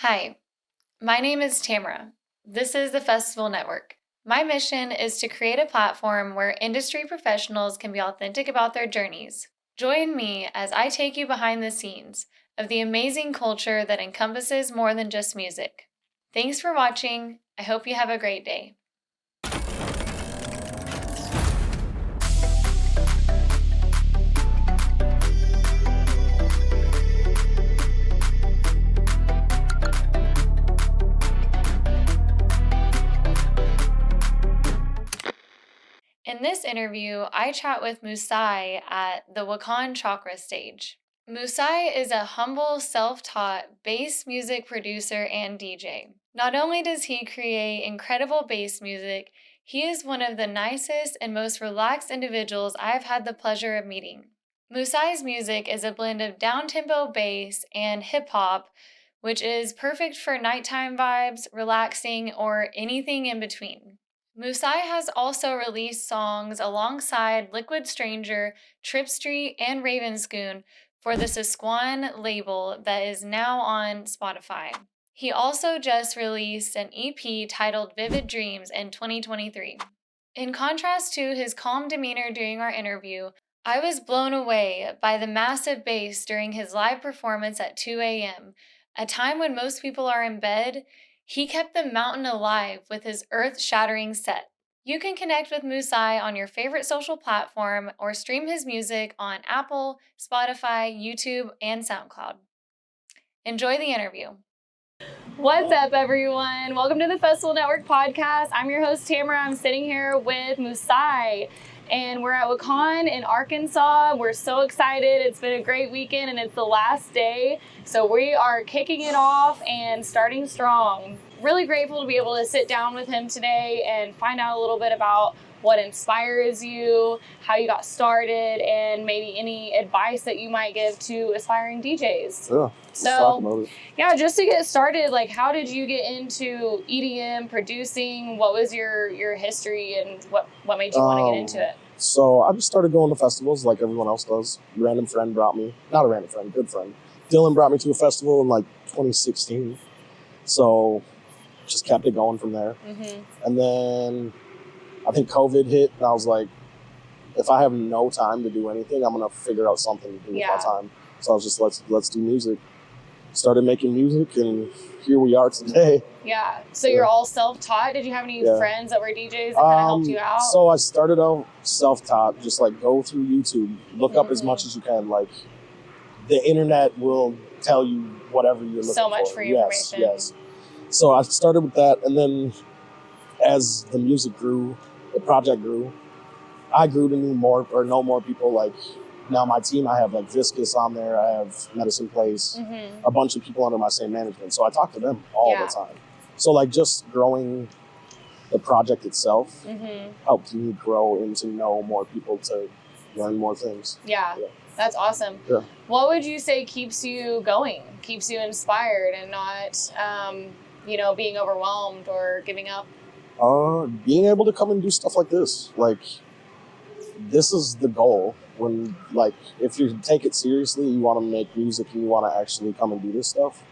Hi, my name is Tamara. This is the Festival Network. My mission is to create a platform where industry professionals can be authentic about their journeys. Join me as I take you behind the scenes of the amazing culture that encompasses more than just music. Thanks for watching. I hope you have a great day. In this interview, I chat with Mousai at the Wakan Chakra stage. Mousai is a humble, self-taught bass music producer and DJ. Not only does he create incredible bass music, he is one of the nicest and most relaxed individuals I've had the pleasure of meeting. Mousai's music is a blend of down-tempo bass and hip-hop, which is perfect for nighttime vibes, relaxing, or anything in between. Mousai has also released songs alongside Liquid Stranger, Trip Street, and Ravenscoon for the Sisquan label that is now on Spotify. He also just released an EP titled Vivid Dreams in 2023. In contrast to his calm demeanor during our interview, I was blown away by the massive bass during his live performance at 2 a.m., a time when most people are in bed. He kept the mountain alive with his earth-shattering set. You can connect with Mousai on your favorite social platform or stream his music on Apple, Spotify, YouTube, and SoundCloud. Enjoy the interview. What's up, everyone? Welcome to the Festival Network podcast. I'm your host, Tamara. I'm sitting here with Mousai, and we're at Wakan in Arkansas. We're so excited. It's been a great weekend, and it's the last day. So we are kicking it off and starting strong. Really grateful to be able to sit down with him today and find out a little bit about what inspires you, how you got started, and maybe any advice that you might give to aspiring DJs. Yeah, Just to get started, like, how did you get into EDM producing? What was your history, and what made you want to get into it? So I just started going to festivals like everyone else does. Random friend brought me, not a random friend, good friend. Dylan brought me to a festival in like 2016. So just kept it going from there. Mm-hmm. And then I think COVID hit, and I was like, if I have no time to do anything, I'm gonna figure out something to do with my time. So I was just let's do music. Started making music, and here we are today. Yeah. So you're all self-taught? Did you have any friends that were DJs that kind of helped you out? So I started out self-taught, just like go through YouTube, look up as much as you can. Like the internet will tell you whatever you're looking for. So much free information. Yes. So I started with that, and then as the music grew, the project grew, I grew to know more people. Like now my team, I have like Viscous on there, I have Medicine Place, a bunch of people under my same management. So I talk to them all the time. So like just growing the project itself helped me grow into know more people to learn more things. Yeah. That's awesome. Yeah. What would you say keeps you going, keeps you inspired and not, being overwhelmed or giving up? Being able to come and do stuff like this. Like, this is the goal. When, like, if you take it seriously, you want to make music and you want to actually come and do this stuff,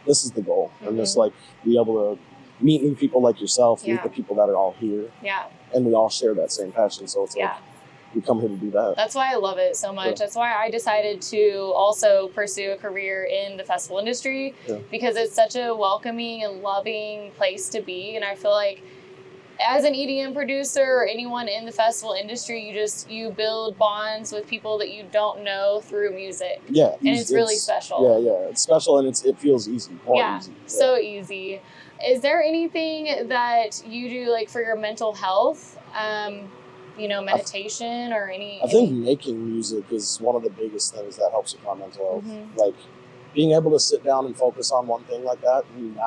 this is the goal. And just, like, be able to meet new people like yourself, meet the people that are all here. Yeah. And we all share that same passion. So it's like, we come here to do that. That's why I love it so much. That's why I decided to also pursue a career in the festival industry, because it's such a welcoming and loving place to be. And I feel like as an EDM producer or anyone in the festival industry, you build bonds with people that you don't know through music. Yeah. And it's really special. Yeah. It's special, and it feels easy. Easy. So easy. Is there anything that you do like for your mental health? Meditation or any... I think making music is one of the biggest things that helps with my mental health. Like being able to sit down and focus on one thing like that and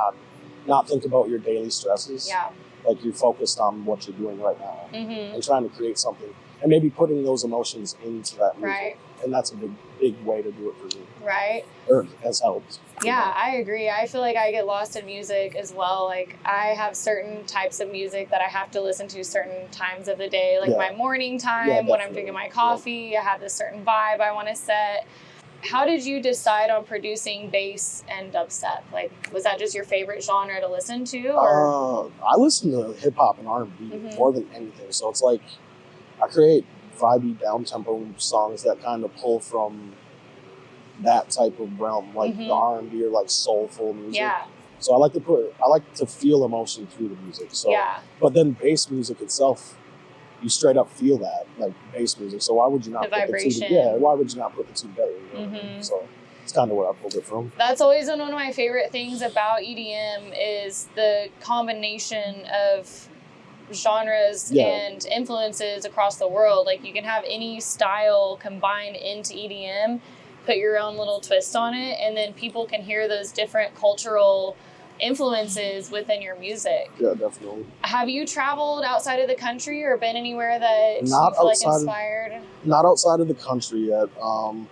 not think about your daily stresses. Yeah. Like you're focused on what you're doing right now and trying to create something and maybe putting those emotions into that music. Right. And that's a big way to do it for me. Right. Or has helped. Yeah, I agree. I feel like I get lost in music as well. Like I have certain types of music that I have to listen to certain times of the day, like my morning time when I'm drinking my coffee. I have this certain vibe I want to set. How did you decide on producing bass and dubstep? Like, was that just your favorite genre to listen to, or? I listen to hip hop and R&B more than anything. So it's like I create vibey, down tempo songs that kind of pull from that type of realm, like the R&B or like soulful music. Yeah. So I like to feel emotion through the music. So, yeah. But then bass music itself, you straight up feel that, like bass music. So why would you not The put vibration. the two? Yeah, why would you not put the two together? You know? So it's kind of where I pulled it from. That's always been one of my favorite things about EDM is the combination of genres and influences across the world. Like, you can have any style combined into EDM, put your own little twist on it, and then people can hear those different cultural influences within your music. Yeah, definitely. Have you traveled outside of the country or been anywhere that you feel like inspired? Not outside of the country yet.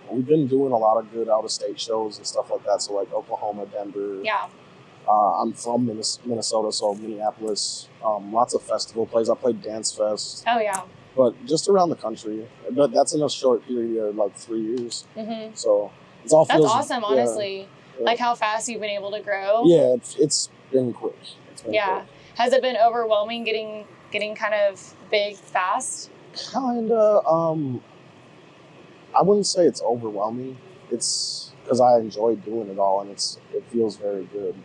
We've been doing a lot of good out-of-state shows and stuff like that. So like Oklahoma, Denver. Yeah. I'm from Minnesota, so Minneapolis. Lots of festival plays. I played Dance Fest. Oh, yeah. But just around the country. But that's in a short period of like 3 years. So it's all That's awesome, honestly. Yeah. Like how fast you've been able to grow. Yeah, it's been quick. Quick. Has it been overwhelming getting kind of big fast? Kinda. I wouldn't say it's overwhelming. It's because I enjoy doing it all, and it feels very good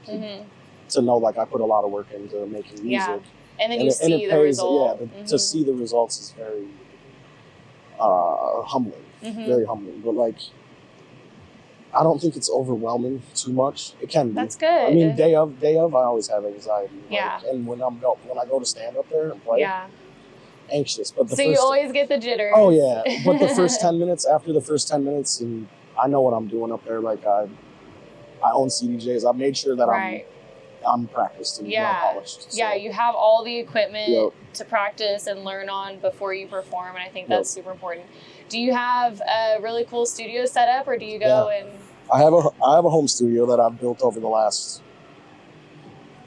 to know like I put a lot of work into making music. Yeah. And then you see the result. Yeah, to see the results is very humbling. Very humbling. But like, I don't think it's overwhelming too much. It can be. That's good. I mean, day of, I always have anxiety. Yeah. And when I go to stand up there and play, anxious. But you always get the jitters. Oh yeah. But the first 10 minutes, after the first 10 minutes, and I know what I'm doing up there. Like I own CDJs. I made sure that I'm practiced and well polished. So. Yeah, you have all the equipment to practice and learn on before you perform, and I think that's super important. Do you have a really cool studio set up, or do you go and? I have a home studio that I've built over the last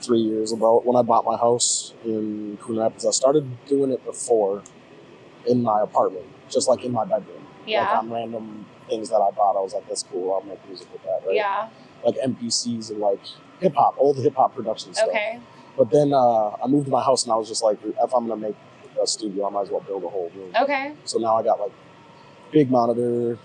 3 years. About when I bought my house in Coon Rapids, I started doing it before in my apartment, just like in my bedroom. Yeah. Like on random things that I bought, I was like, "That's cool. I'll make music with that." Right? Yeah. Like MPCs and like hip hop, old hip hop production stuff. Okay. But then I moved to my house and I was just like, if I'm gonna make a studio, I might as well build a whole room. Okay. So now I got like big monitor,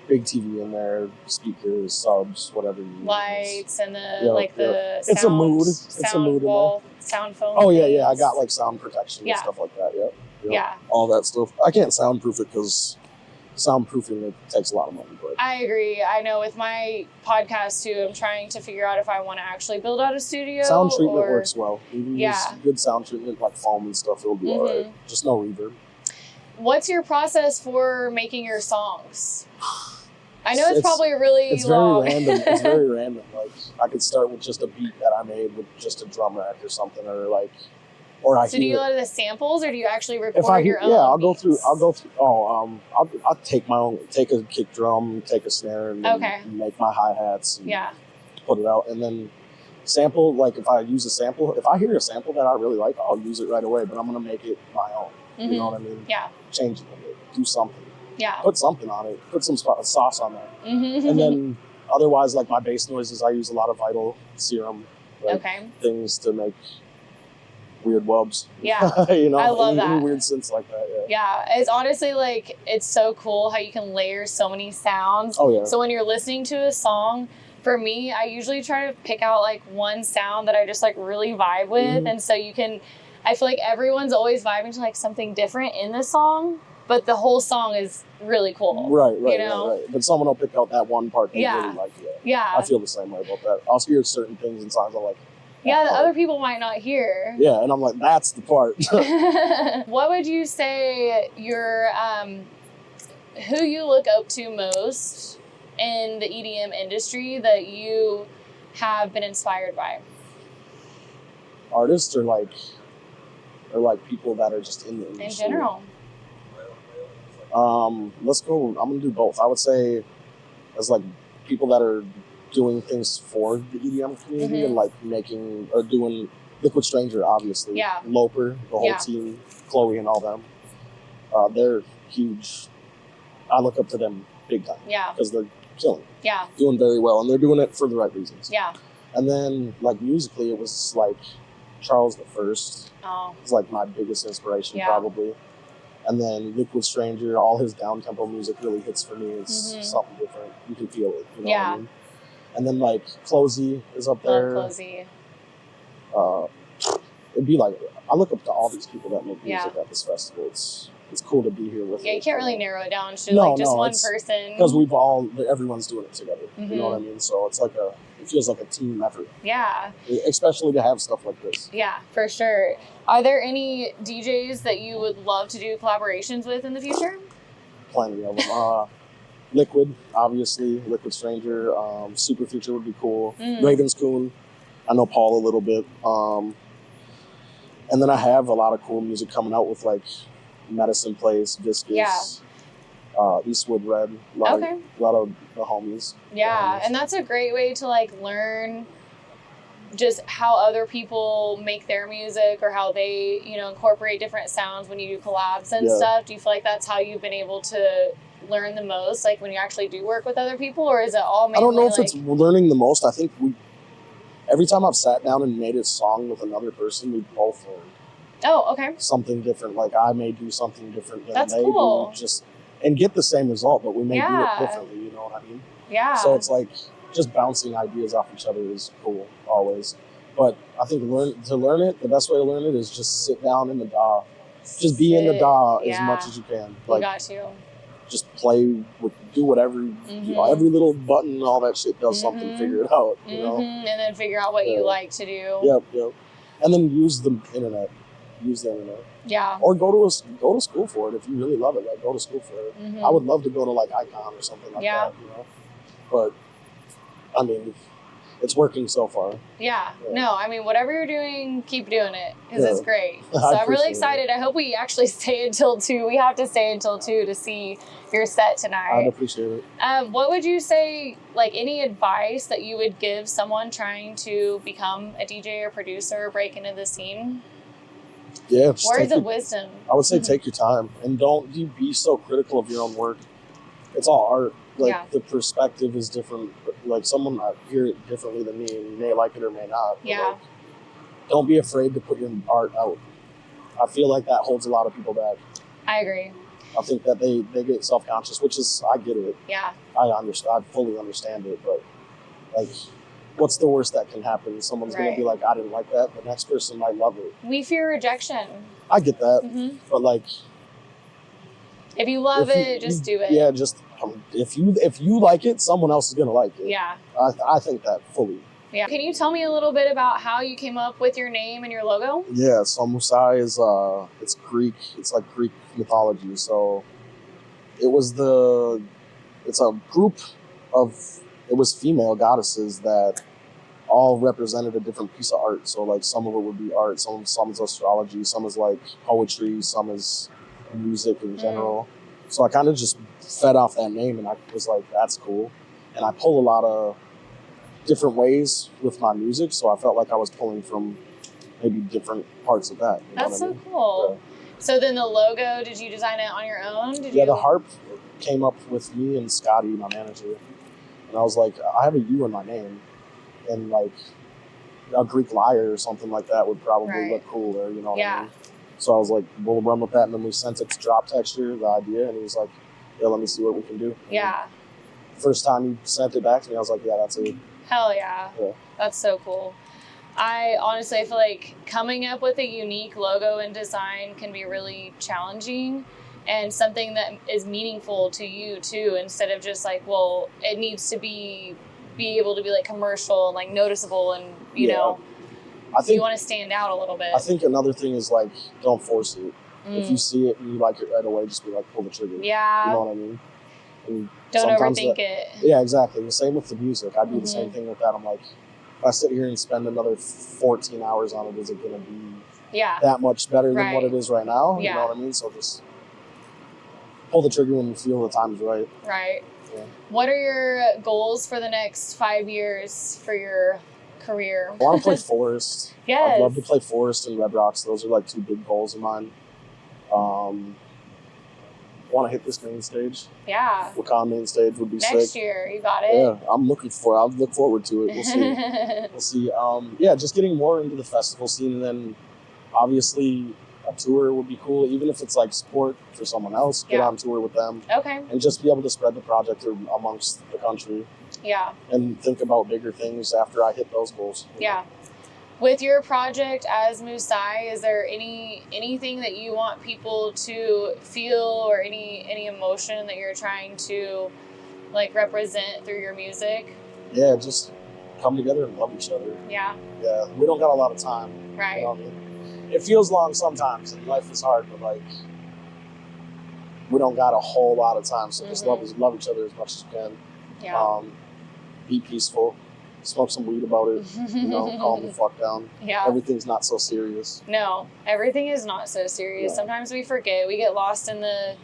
big TV in there, speakers, subs, whatever you need. Lights and the it's a mood. It's a mood wall, sound foam. Oh yeah. I got like sound protection and stuff like that. Yeah. All that stuff. I can't soundproof it because soundproofing it takes a lot of money. But I agree. I know with my podcast too, I'm trying to figure out if I want to actually build out a studio. Sound treatment works well. You can use good sound treatment like foam and stuff. It'll be all right. Just no reverb. What's your process for making your songs? I know it's probably really long. Very random. It's very random. Like I could start with just a beat that I made with just a drum rack or something, or like, So do you go to the samples, or do you actually record your own? Yeah, I'll go through. I'll take a kick drum, take a snare, and make my hi hats. Put it out, and then sample. Like if I use a sample, if I hear a sample that I really like, I'll use it right away. But I'm gonna make it my own. You know what I mean? Yeah. Change it a bit. Do something. Yeah. Put something on it. Put some sauce on there. And then otherwise, like my bass noises, I use a lot of Vital Serum. Like things to make weird wubs. Yeah. I love that. Any weird synths like that. Yeah. It's honestly like, it's so cool how you can layer so many sounds. Oh yeah. So when you're listening to a song, for me, I usually try to pick out like one sound that I just like really vibe with. And so I feel like everyone's always vibing to like something different in the song, but the whole song is really cool. Right. But someone will pick out that one part they really like. Yeah. I feel the same way about that. I'll hear certain things in songs I'm like, that other people might not hear. Yeah, and I'm like, that's the part. What would you say your who you look up to most in the EDM industry that you have been inspired by? Artists or like people that are just in the industry? In general. Let's go. I'm gonna do both. I would say as like people that are doing things for the EDM community and like making or doing Liquid Stranger, obviously. Yeah. Loper, the whole team, Chloe and all them. They're huge. I look up to them big time. Yeah. Because killing it, Yeah. doing very well, and they're doing it for the right reasons. Yeah. And then like musically, it was like Charles the First. Oh. It's like my biggest inspiration, Yeah. probably. And then Liquid Stranger, all his down-tempo music really hits for me. It's something different. You can feel it. You know what I mean? And then like Closey is up there. Love Closey. It'd be like, I look up to all these people that make music at this festival. It's cool to be here with. Yeah, you can't really narrow it down to one person. Because everyone's doing it together. You know what I mean? So it's like it feels like a team effort. Yeah. Especially to have stuff like this. Yeah, for sure. Are there any DJs that you would love to do collaborations with in the future? Plenty of them. Liquid, obviously. Liquid Stranger. Super Future would be cool. Ravenscoon. I know Paul a little bit. And then I have a lot of cool music coming out with like Medicine Place, Viscous, Eastwood Red, a lot of the homies. Yeah, and that's a great way to like learn just how other people make their music or how they, incorporate different sounds when you do collabs and stuff. Do you feel like that's how you've been able to learn the most, like when you actually do work with other people, or is it all mainly I don't know if it's learning the most. I think every time I've sat down and made a song with another person, we both learned. Oh, okay. Something different. Like I may do something different than That's they cool. do, and get the same result, but we may do it differently. You know what I mean? Yeah. So it's like just bouncing ideas off each other is cool always. But I think to learn it, the best way to learn it is just sit down in the DAW. Just be in the DAW as much as you can. Like, you got to. Just play, do whatever, every little button, all that shit does something, figure it out, you know? And then figure out what you like to do. Yep. And then use the internet. Yeah. Or go to school for it if you really love it. Like, go to school for it. I would love to go to, like, Icon or something like that, But, I mean, it's working so far. Yeah. No, I mean, whatever you're doing, keep doing it because it's great. So I'm really excited. I hope we actually stay until 2. We have to stay until 2 to see your set tonight. I'd appreciate it. What would you say, like any advice that you would give someone trying to become a DJ or producer or break into the scene? Yeah. Words of wisdom. I would say take your time and don't be so critical of your own work. It's all art. Like the perspective is different. Like someone might hear it differently than me, and you may like it or may not. Yeah. Like, don't be afraid to put your art out. I feel like that holds a lot of people back. I agree. I think that they get self-conscious, which is, I get it. Yeah. I fully understand it, but like, what's the worst that can happen? Someone's gonna be like, I didn't like that. The next person might love it. We fear rejection. I get that, but like, if you love it, just do it. Yeah, just if you like it, someone else is gonna like it. Yeah. I think that fully. Yeah. Can you tell me a little bit about how you came up with your name and your logo? Yeah. So Mousai is it's Greek. It's like Greek mythology. So it's a group of female goddesses that all represented a different piece of art. So like some of it would be art, some is astrology, some is like poetry, some is music in general. So I kind of just fed off that name, and I was like, that's cool. And I pull a lot of different ways with my music, so I felt like I was pulling from maybe different parts of that. That's so cool. Yeah. So then the logo, did you design it on your own? The harp came up with me and Scotty, my manager. And I was like, I have a U in my name. And like a Greek lyre or something like that would probably look cooler, you know what I mean? So I was like, we'll run with that. And then we sent it to Drop Texture, the idea. And he was like, yeah, let me see what we can do. Yeah. First time he sent it back to me, I was like, yeah, that's it. Hell yeah. That's so cool. I honestly feel like coming up with a unique logo and design can be really challenging and something that is meaningful to you too, instead of just like, well, it needs to be able to be like commercial and like noticeable and you know, I think you want to stand out a little bit. I think another thing is like, don't force it. If you see it and you like it right away, just be like, pull the trigger. Yeah. You know what I mean? And don't overthink it. Yeah, exactly. The same with the music. I do the same thing with that. I'm like, if I sit here and spend another 14 hours on it, is it going to be that much better than what it is right now? You know what I mean? So just pull the trigger when you feel the time's right. Right. Yeah. What are your goals for the next 5 years for your career? I want to play Forest. Yes. I'd love to play Forest and Red Rocks. Those are like 2 big goals of mine. want to hit this main stage. Yeah. Wakan main stage would be sick. Next year, you got it. Yeah, I'll look forward to it. We'll see. We'll see. Yeah, just getting more into the festival scene, and then obviously a tour would be cool, even if it's like support for someone else. Get on tour with them. Okay. And just be able to spread the project amongst the country. Yeah. And think about bigger things after I hit those goals. Yeah. With your project as Mousai, is there anything that you want people to feel, or any emotion that you're trying to like represent through your music? Yeah, just come together and love each other. Yeah. Yeah, we don't got a lot of time. Right. You know what I mean? It feels long sometimes, and life is hard, but like we don't got a whole lot of time, so just love each other as much as you can. Yeah. Be peaceful. Smoke some weed about it, calm the fuck down. Yeah. Everything's not so serious. No, everything is not so serious. Yeah. Sometimes we forget. We get lost in the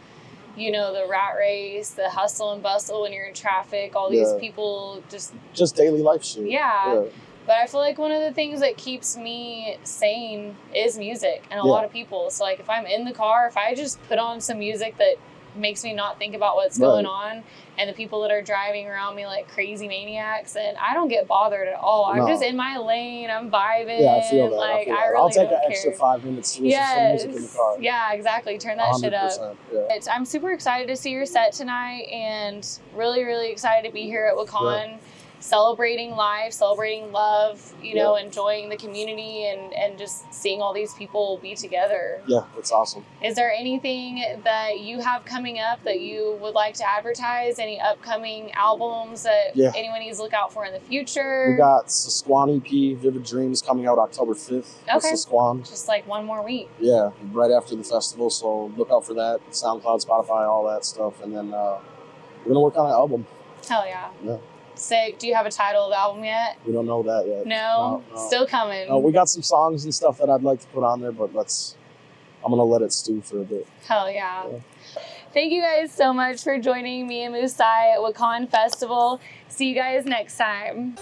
rat race, the hustle and bustle when you're in traffic, all these people just daily life shit. Yeah. But I feel like one of the things that keeps me sane is music, and a lot of people. So like if I'm in the car, if I just put on some music that makes me not think about what's going on, and the people that are driving around me like crazy maniacs, and I don't get bothered at all. I'm just in my lane, I'm vibing. Yeah, I feel that. Like I really I'll take an extra 5 minutes to listen to some music in the car. Yeah, exactly. Turn that 100%. Shit up. Yeah. I'm super excited to see your set tonight, and really, really excited to be here at Wakan. Yeah. Celebrating life, celebrating love, enjoying the community, and just seeing all these people be together. Yeah, that's awesome. Is there anything that you have coming up that you would like to advertise? Any upcoming albums that anyone needs to look out for in the future? We got Sasquan EP, Vivid Dreams, coming out October 5th. Okay. Sasquan. Just like 1 more week. Yeah, right after the festival, so look out for that. SoundCloud, Spotify, all that stuff. And then we're going to work on an album. Hell yeah. Yeah. Sick. Do you have a title of the album yet? We don't know that yet. No? Still coming. We got some songs and stuff that I'd like to put on there, but I'm going to let it stew for a bit. Hell yeah. Thank you guys so much for joining me and Mousai at Wakan Festival. See you guys next time.